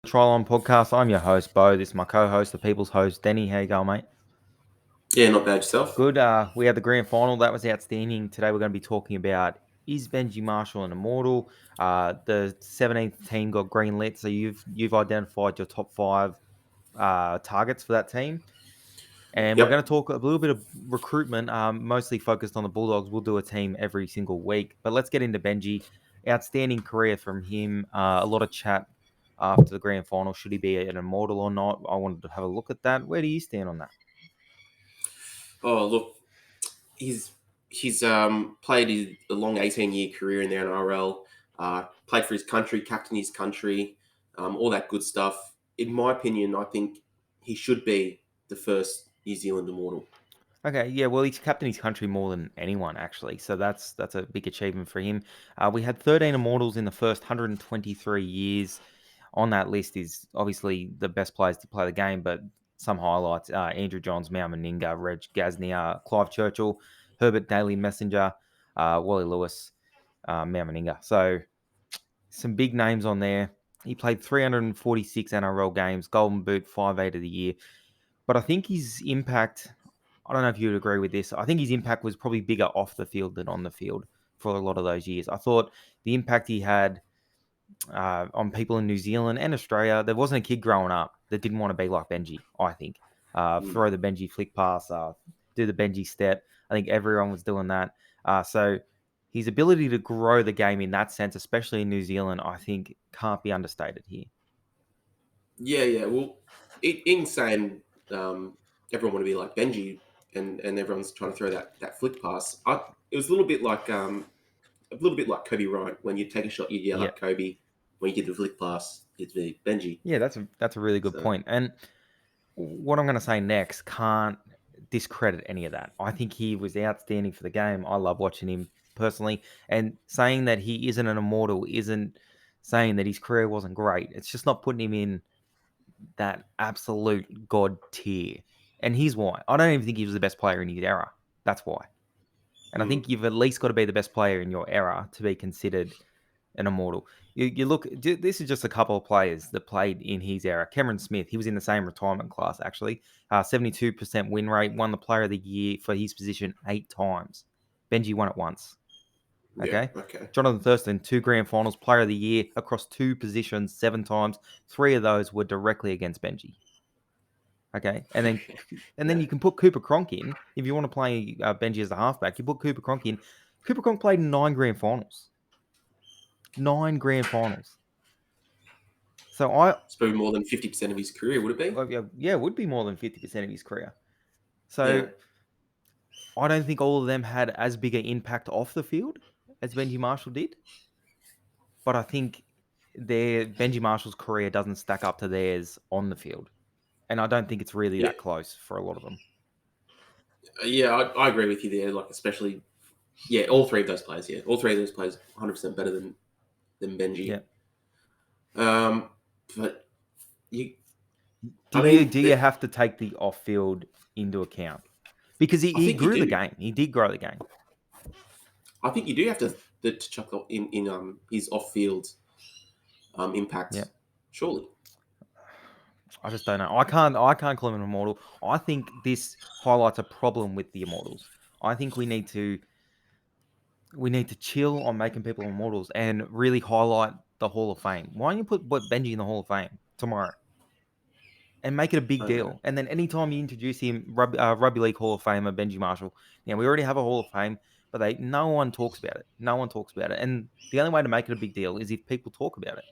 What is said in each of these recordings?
TryLine podcast. I'm your host, Bo. This is my co-host, the people's host, Denny. How you going, mate? Yeah, not bad yourself. Good. We had the grand final. That was outstanding. Today we're going to be talking about, is Benji Marshall an immortal? The 17th team got green lit, so you've identified your top five targets for that team. And we're going to Yep. talk a little bit of recruitment, mostly focused on the Bulldogs. We'll do a team every single week. But let's get into Benji. Outstanding career from him. A lot of chat after the grand final. Should he be an immortal or not? I wanted to have a look at that. Where do you stand on that? Oh, look, he's played a long 18-year career in the NRL. Played for his country, captained his country, all that good stuff. In my opinion, I think he should be the first New Zealand immortal. Okay, yeah, well, he's captained his country more than anyone, actually. So that's a big achievement for him. We had 13 immortals in the first 123 years. On that list is obviously the best players to play the game, but some highlights: Andrew Johns, Mal Meninga, Reg Gasnier, Clive Churchill, Herbert Daly Messenger, Wally Lewis, Mal Meninga. So some big names on there. He played 346 NRL games, Golden Boot, 5'8" of the year. But I think his impact, I don't know if you would agree with this. I think his impact was probably bigger off the field than on the field for a lot of those years. I thought the impact he had on people in New Zealand and Australia, there wasn't a kid growing up that didn't want to be like Benji, I think. Mm. Throw the Benji flick pass, do the Benji step. I think everyone was doing that. So his ability to grow the game in that sense, especially in New Zealand, I think can't be understated here. Yeah. Well, in saying everyone want to be like Benji, and everyone's trying to throw that flick pass. It was a little bit like Kobe Bryant. When you take a shot, you yell Yeah. at Kobe. When you did the flick pass, it's me, Benji. Yeah, that's a really good So point. And what I'm going to say next can't discredit any of that. I think he was outstanding for the game. I love watching him personally. And saying that he isn't an immortal isn't saying that his career wasn't great. It's just not putting him in that absolute god tier. And here's why. I don't even think he was the best player in his era. That's why. And I mm, think you've at least got to be the best player in your era to be considered an immortal. You look, this is just a couple of players that played in his era. Cameron Smith, he was in the same retirement class, actually. 72% win rate, won the player of the year for his position 8 times. Benji won it once. yeah, Okay. okay. Jonathan Thurston, 2 grand finals, player of the year across 2 positions 7 times. 3 of those were directly against Benji. Okay. And then Yeah. you can put Cooper Cronk in. If you want to play Benji as a halfback, you put Cooper Cronk in. Cooper Cronk played in 9 grand finals. 9 grand finals. So It's probably more than 50% of his career, would it be? yeah, it would be more than 50% of his career. So Yeah. I don't think all of them had as big an impact off the field as Benji Marshall did. But I think Benji Marshall's career doesn't stack up to theirs on the field. And I don't think it's really Yeah. that close for a lot of them. Yeah, I agree with you there. Like, especially, yeah, all three of those players, yeah. All three of those players 100% better than Yeah. Benji. But you, Do I you mean, do you have to take the off field into account? Because I he think you grew the do. game. He did grow the game. I think you do have to chuck in his off field Yeah. impact, surely. I just don't know. I can't call him an immortal. I think this highlights a problem with the immortals. I think we need to chill on making people immortals and really highlight the Hall of Fame. Why don't you put Benji in the Hall of Fame tomorrow and make it a big I don't know. deal? And then anytime you introduce him, Rugby League Hall of Famer Benji Marshall. Now we already have a Hall of Fame, but no one talks about it. No one talks about it. And the only way to make it a big deal is if people talk about it.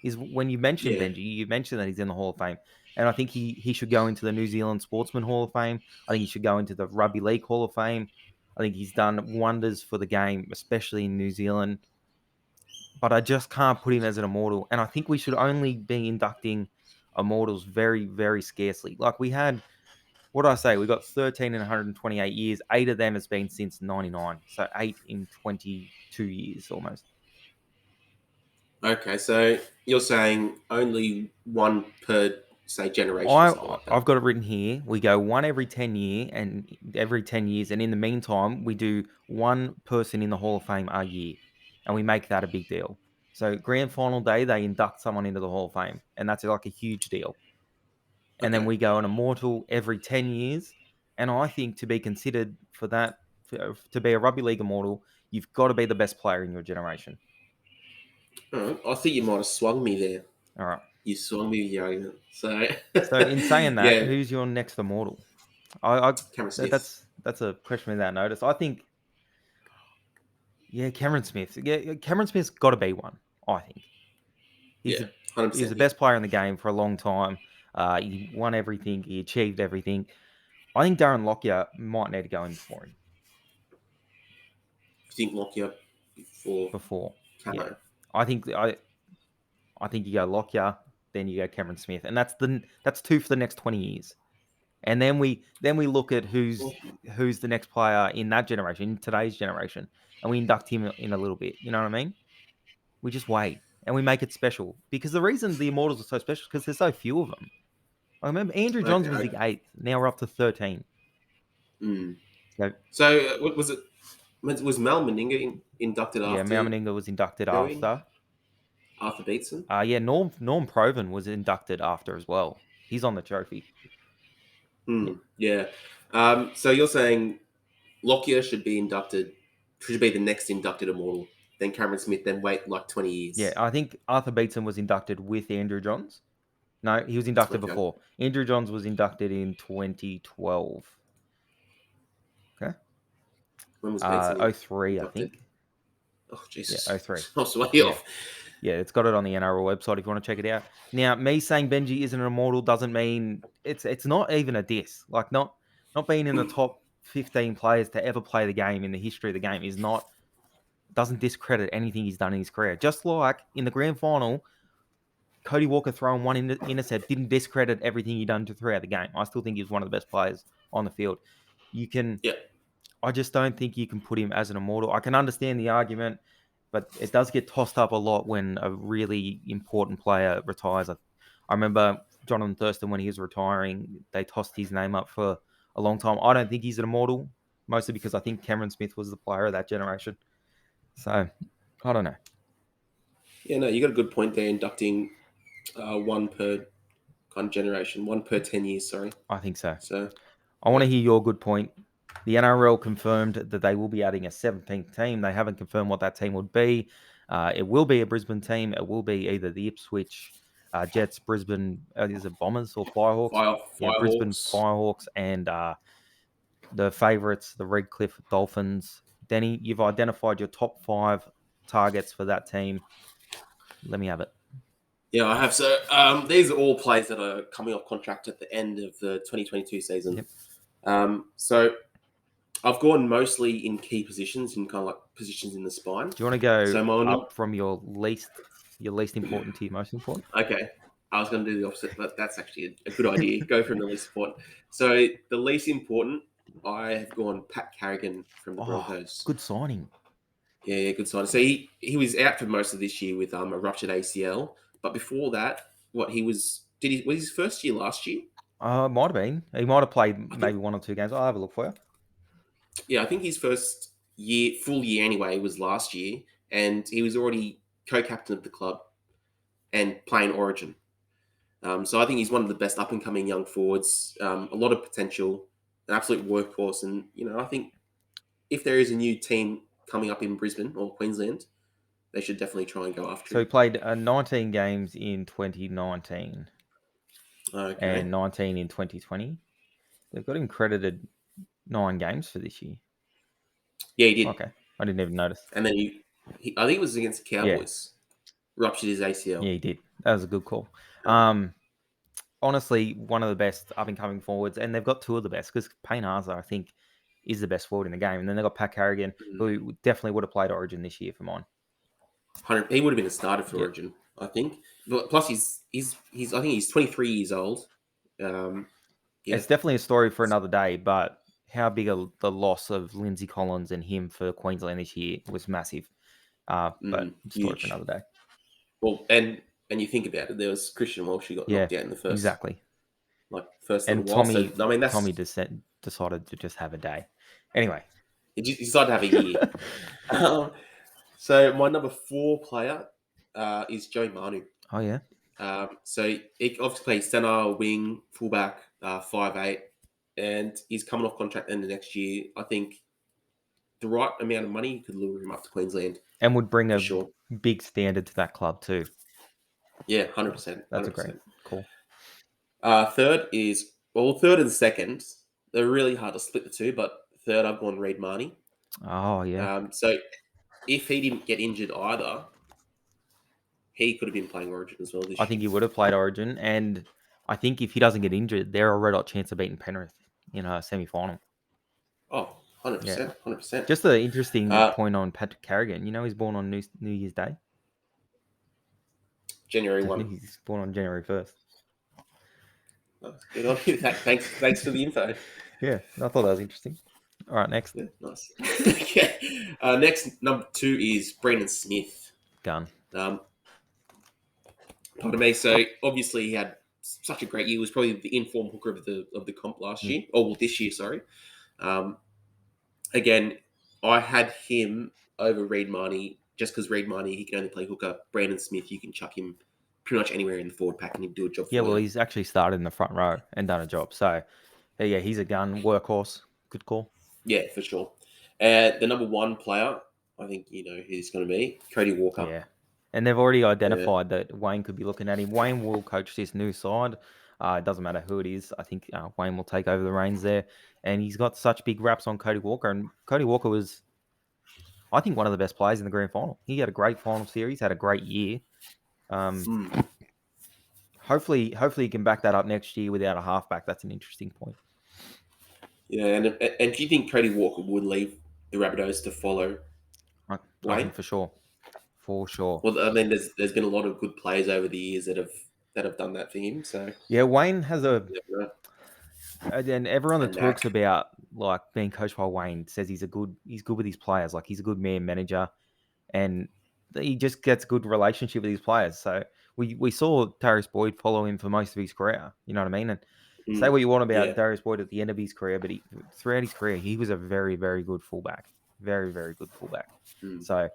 Is when you mention Yeah, Benji, you mention that he's in the Hall of Fame. And I think he should go into the New Zealand Sportsman Hall of Fame. I think he should go into the Rugby League Hall of Fame. I think he's done wonders for the game, especially in New Zealand. But I just can't put him as an immortal. And I think we should only be inducting immortals very, very scarcely. Like we had, what did I say? We got 13 in 128 years. 8 of them has been since 99. So 8 in 22 years almost. okay, so you're saying only one per, say, generation or something like I've that. got it written here. We go one every 10 years, and in the meantime, we do one person in the Hall of Fame a year, and we make that a big deal. So grand final day, they induct someone into the Hall of Fame, and that's like a huge deal. And then Okay. we go an Immortal every 10 years. And I think to be considered for that, to be a rugby league Immortal, you've got to be the best player in your generation. All right. I think you might have swung me there. All right. You swung me with your argument. So, So in saying that, yeah, who's your next Immortal? I Cameron Smith. that's a question without notice. I think, yeah, Cameron Smith. Yeah, Cameron Smith's got to be one. I think he's Yeah, the, he was 100%. the Yeah. best player in the game for a long time. He won everything. He achieved everything. I think Darren Lockyer might need to go in before him. You think Lockyer before Before, yeah, Camo? I think I think you go Lockyer, then you go Cameron Smith, and that's two for the next 20 years. And then we look at who's the next player in that generation, in today's generation, and we induct him in a little bit. You know what I mean? We just wait and we make it special because the reason the Immortals are so special is because there's so few of them. I remember Andrew Johns was Okay. the 8th. Now we're up to 13. Mm. So, So, what was it? Was Mal Meninga inducted yeah, after Meninga was inducted going? after. Arthur Beetson? Yeah, Norm Proven was inducted after as well. He's on the trophy. Yeah, Yeah. So you're saying Lockyer should be the next inducted Immortal, then Cameron Smith, then wait like 20 yeah. years. I think Arthur Beetson was inducted with Andrew Johns. No, he was inducted Okay. before. Andrew Johns was inducted in 2012. Okay. When was Beetson 03, I inducted? think. Oh, Yeah, Jesus. 03. I was way Yeah. off. Yeah, it's got it on the NRL website if you want to check it out. Now, me saying Benji isn't an Immortal doesn't mean it's not even a diss. Like not being in the top 15 players to ever play the game in the history of the game doesn't discredit anything he's done in his career. Just like in the grand final, Cody Walker throwing one intercept didn't discredit everything he done throughout the game. I still think he was one of the best players on the field. Yeah. I just don't think you can put him as an Immortal. I can understand the argument, but it does get tossed up a lot when a really important player retires. I remember Jonathan Thurston when he was retiring, they tossed his name up for a long time. I don't think he's an Immortal, mostly because I think Cameron Smith was the player of that generation. So, I don't know. Yeah, no, you got a good point there, inducting one per kind of generation, one per 10 years, sorry. I think so. So, I want yeah. to hear your good point. The NRL confirmed that they will be adding a 17th team. They haven't confirmed what that team would be. It will be a Brisbane team. It will be either the Ipswich Jets, Brisbane, is it Bombers or Firehawks? Yeah, Brisbane Firehawks. Firehawks and the favourites, the Redcliffe Dolphins. Denny, you've identified your top 5 targets for that team. Let me have it. Yeah, I have. So these are all players that are coming off contract at the end of the 2022 season. Yep. So I've gone mostly in key positions, in kind of like positions in the spine. Do you want to go So my up from your least important to your most important? Okay, I was going to do the opposite, but that's actually a good idea. Go from the least important. So the least important, I have gone Pat Carrigan from the Broncos. Good signing. Yeah, good sign. So he was out for most of this year with a ruptured ACL, but before that, was his first year last year? Might have been. He might have played I maybe think. 1 or 2 games. I'll have a look for you. Yeah, I think his first full year anyway, was last year, and he was already co-captain of the club and playing Origin. So I think he's one of the best up and coming young forwards. A lot of potential, an absolute workhorse, and I think if there is a new team coming up in Brisbane or Queensland, they should definitely try and go after So he him. played 19 games in 2019 Okay. and 19 in 2020. They've got him credited 9 games for this year. Yeah, he did. Okay. I didn't even notice. And then I think it was against the Yeah. Cowboys. Ruptured his ACL. Yeah, he did. That was a good call. Honestly, one of the best up and coming forwards, and they've got 2 of the best because Payne Haas, I think, is the best forward in the game. And then they've got Pat Carrigan, who definitely would have played Origin this year for mine. He would have been a starter for Yep. Origin, I think. But plus, he's I think he's 23 years old. Yeah. It's definitely a story for another day, but how big the loss of Lindsay Collins and him for Queensland this year was massive. But story Huge. for another day. Well, and you think about it, there was Christian Walsh who got knocked out in the first, exactly. First And little while. Tommy, So I mean, Tommy decided to just have a day. Anyway, he decided to have a year. So my number 4 player is Joey Manu. Oh yeah. So he obviously plays centre, wing, fullback, 5'8", and he's coming off contract in the next year. I think the right amount of money could lure him up to Queensland And would bring for a sure. big standard to that club too. Yeah, 100%, That's a great 100%. call. Third and second. They're really hard to split the two, but third I've gone Reid Marnie. Oh yeah. So if he didn't get injured either, he could have been playing Origin as well I this think year. he would have played Origin, and I think if he doesn't get injured, they're a red hot chance of beating Penrith in a semi-final. Oh, Yeah. 100%, 100%. Just an interesting Uh, point on Patrick Carrigan. You know, he's born on New Year's Day. January 1. He's born on January 1st. Oh, good on you. Thanks for the info. Yeah, I thought that was interesting. All right, next. Yeah, nice. Okay. Next, number 2 is Brandon Smith. Gun. Pardon me. So obviously he had such a great year. He was probably the informed hooker of the comp last year. Oh, well, this year, sorry. Again, I had him over Reid Marnie just because Reid Marnie, he can only play hooker. Brandon Smith, you can chuck him pretty much anywhere in the forward pack and he'll do a job Yeah, for well, you. he's actually started in the front row and done a job. So, yeah, he's a gun, workhorse. Good call. Yeah, for sure. The number 1 player, I think you know who he's going to be, Cody Walker. Yeah. And they've already identified that Wayne could be looking at him. Wayne will coach this new side. It doesn't matter who it is. I think Wayne will take over the reins there. And he's got such big raps on Cody Walker. And Cody Walker was, I think, one of the best players in the grand final. He had a great final series, had a great year. Hopefully he can back that up next year without a halfback. That's an interesting point. Yeah, and do you think Cody Walker would leave the Rabbitohs to follow I Wayne? think for sure. For sure. Well, I mean, there's been a lot of good players over the years that have done that for him. So Yeah, Wayne has yeah, and everyone that and talks Mac. about like being coached by Wayne says he's good with his players. Like he's a good man manager, and he just gets a good relationship with his players. So we saw Darius Boyd follow him for most of his career. You know what I mean? And say what you want about Yeah. Darius Boyd at the end of his career, but throughout his career, he was a very, very good fullback. Very, very good fullback. So,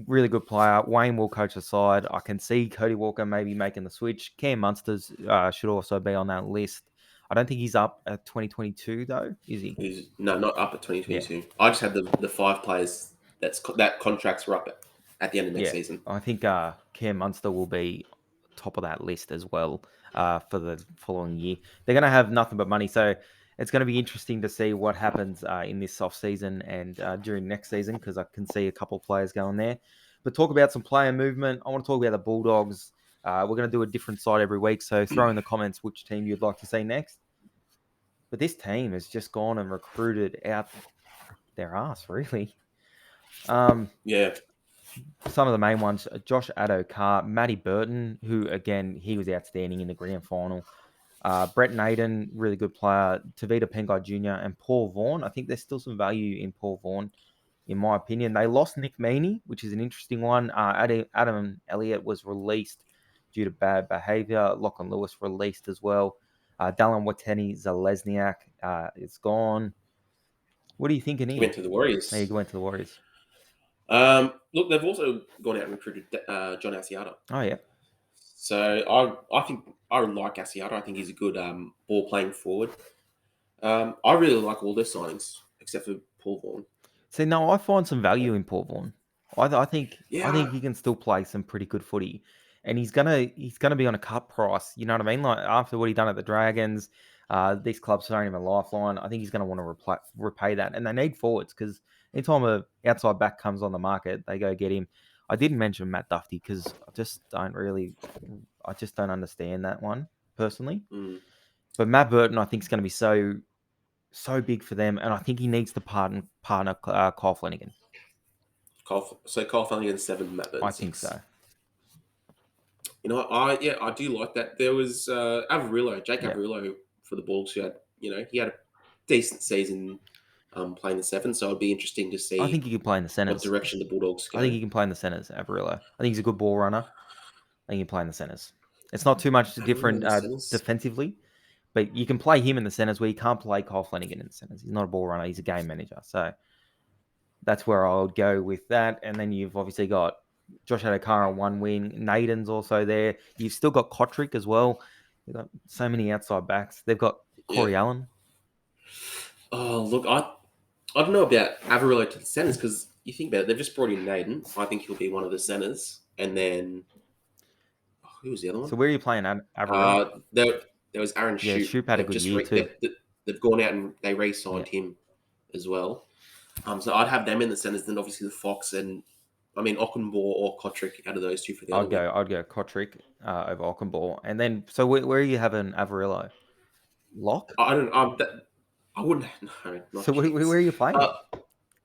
really good player. Wayne will coach the side. I can see Cody Walker maybe making the switch. Cam Munsters should also be on that list. I don't think he's up at 2022 though, is he? He's not up at 2022. Yeah. I just had the 5 players that contracts were up at the end of next season. I think Cam Munster will be top of that list as well for the following year. They're going to have nothing but money, so it's going to be interesting to see what happens in this off season and during next season because I can see a couple of players going there. But talk about some player movement. I want to talk about the Bulldogs. We're going to do a different side every week, so throw in the comments which team you'd like to see next. But this team has just gone and recruited out their ass, really. Yeah. Some of the main ones, Josh Addo-Carr, Matty Burton, who, again, he was outstanding in the grand final. Brett Naden, really good player. Tavita Pengai Jr. and Paul Vaughan. I think there's still some value in Paul Vaughan, in my opinion. They lost Nick Meaney, which is an interesting one. Adam Elliott was released due to bad behaviour. Lachlan Lewis released as well. Dallin Watene-Zalesniak is gone. What are you thinking here? He went to the Warriors. He went to the Warriors. Look, they've also gone out and recruited John Asiata. Oh, yeah. So I think I like Asiata. I think he's a good ball playing forward. I really like all their signings except for Paul Vaughan. See, no, I find some value in Paul Vaughan. I think he can still play some pretty good footy, and he's gonna be on a cut price. You know what I mean? Like after what he done at the Dragons, these clubs throwing him a lifeline. I think he's gonna want to repay that, and they need forwards because anytime a outside back comes on the market, they go get him. I didn't mention Matt Duffy because I just don't understand that one personally. But Matt Burton, I think, is going to be so big for them, and I think he needs to partner Kyle Flanagan. Kyle Flanagan 7, Matt Burton 6. I think so. You know, I do like that. There was Jake Averillo for the Bulldogs who had he had a decent season playing the 7, so it'd be interesting to see. I think he can play in the centers. What direction the Bulldogs go. I think he can play in the centers, Averillo. I think he's a good ball runner. I think he can play in the centers. It's not too much different defensively, but you can play him in the centers where you can't play Kyle Flanagan in the centers. He's not a ball runner. He's a game manager. So that's where I would go with that. And then you've obviously got Josh Adokar 1 win. Naden's also there. You've still got Kotrick as well. They've got so many outside backs. They've got Yeah. Corey Allen. Oh, look, I don't know about Averillo to the centers because you think about it, they've just brought in Naden. I think he'll be one of the centers, and then who was the other one? So where are you playing, Averillo? Uh, there was Aaron Yeah, Shoup. Shoop had a good year too. They've gone out and they Yeah, re-signed him as well. So I'd have them in the centers. Then obviously the Fox and I mean Ockenbaugh or Kotrick out of those two for the other wing. I'd go Kotrick over Ockenball. And then, so where are you having Averillo? Lock? I don't. I wouldn't. No, not So where chance. are you playing Uh, him?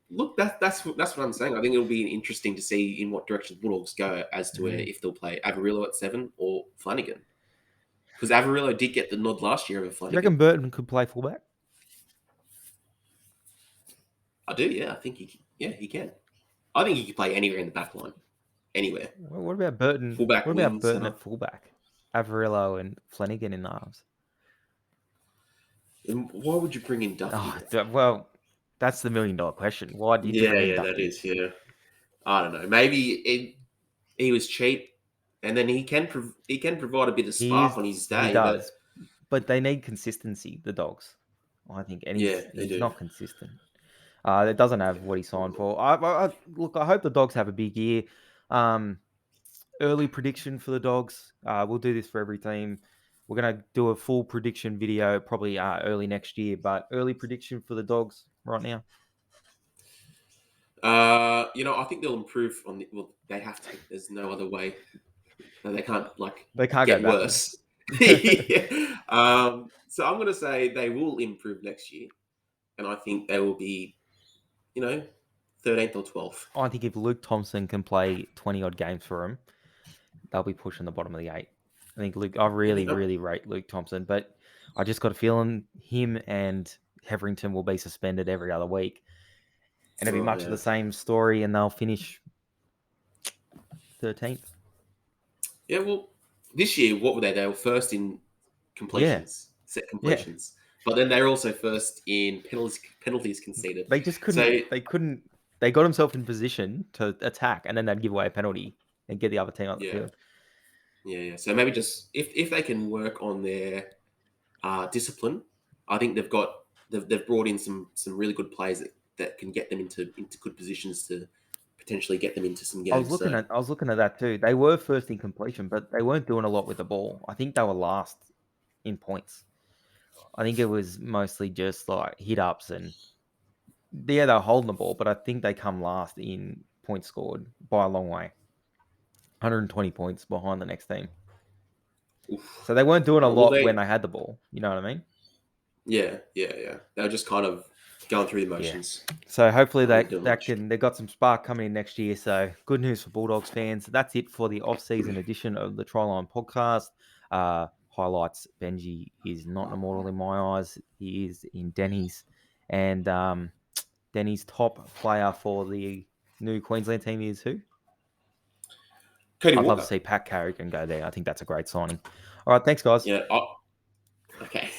Look, that's what I'm saying. I think it'll be interesting to see in what direction the Bulldogs go as to where Mm. if they'll play Averillo at 7 or Flanagan. Because Averillo did get the nod last year over Do you reckon Flanagan. Burton could play fullback? I do, yeah. I think he can. I think he could play anywhere in the back line, anywhere. What about Burton? Fullback, What about wing, Burton center. at fullback? Averillo and Flanagan in the arms. And why would you bring in Duffy? Well, that's the $1 million question. Why did you Yeah, bring in yeah, that Duffy? is. Yeah, I don't know. Maybe he was cheap, and then he can provide a bit of spark on his He day. But does, but they need consistency. The Dogs, I think, and yeah, they he's do. not consistent. It doesn't have what he signed for. Look, I hope the Dogs have a big year. Early prediction for the Dogs. We'll do this for every team. We're gonna do a full prediction video probably early next year. But early prediction for the Dogs right now. I think they'll improve on the. Well, they have to. There's no other way. No, they can't They can't go get backwards. worse. So I'm gonna say they will improve next year, and I think they will be, 13th or 12th. I think if Luke Thompson can play 20 odd games for him, they'll be pushing the bottom of the 8. I think Luke. I Yeah, really, really rate Luke Thompson, but I just got a feeling him and Heverington will be suspended every other week, and it'll be much of yeah, the same story, and they'll finish 13th. yeah. Well, this year, what were they? They were first in Yeah, set yeah. completions, but then they were also first in penalties conceded. They just So couldn't. They couldn't. They got themselves in position to attack, and then they'd give away a penalty and get the other team up the yeah, field. yeah. So maybe just if they can work on their discipline, I think they've brought in some really good players that can get them into good positions to potentially get them into some games. So I was looking at that too. They were first in completion, but they weren't doing a lot with the ball. I think they were last in points. I think it was mostly just like hit ups and yeah, they were holding the ball, but I think they come last in points scored by a long way. 120 points behind the next team. oof. So they weren't doing a Well, lot when they had the ball. You know what I mean? yeah. They were just kind of going through the Yeah. motions. So hopefully Not doing much. they got some spark coming in next year. So good news for Bulldogs fans. That's it for the off-season edition of the TryLine podcast. Highlights: Benji is not an immortal in my eyes. He is in Denny's, and Denny's top player for the new Queensland team is who? Cody I'd love to Walker. see Pat Carrigan go there. I think that's a great signing. All right, thanks guys. Yeah. Oh, okay.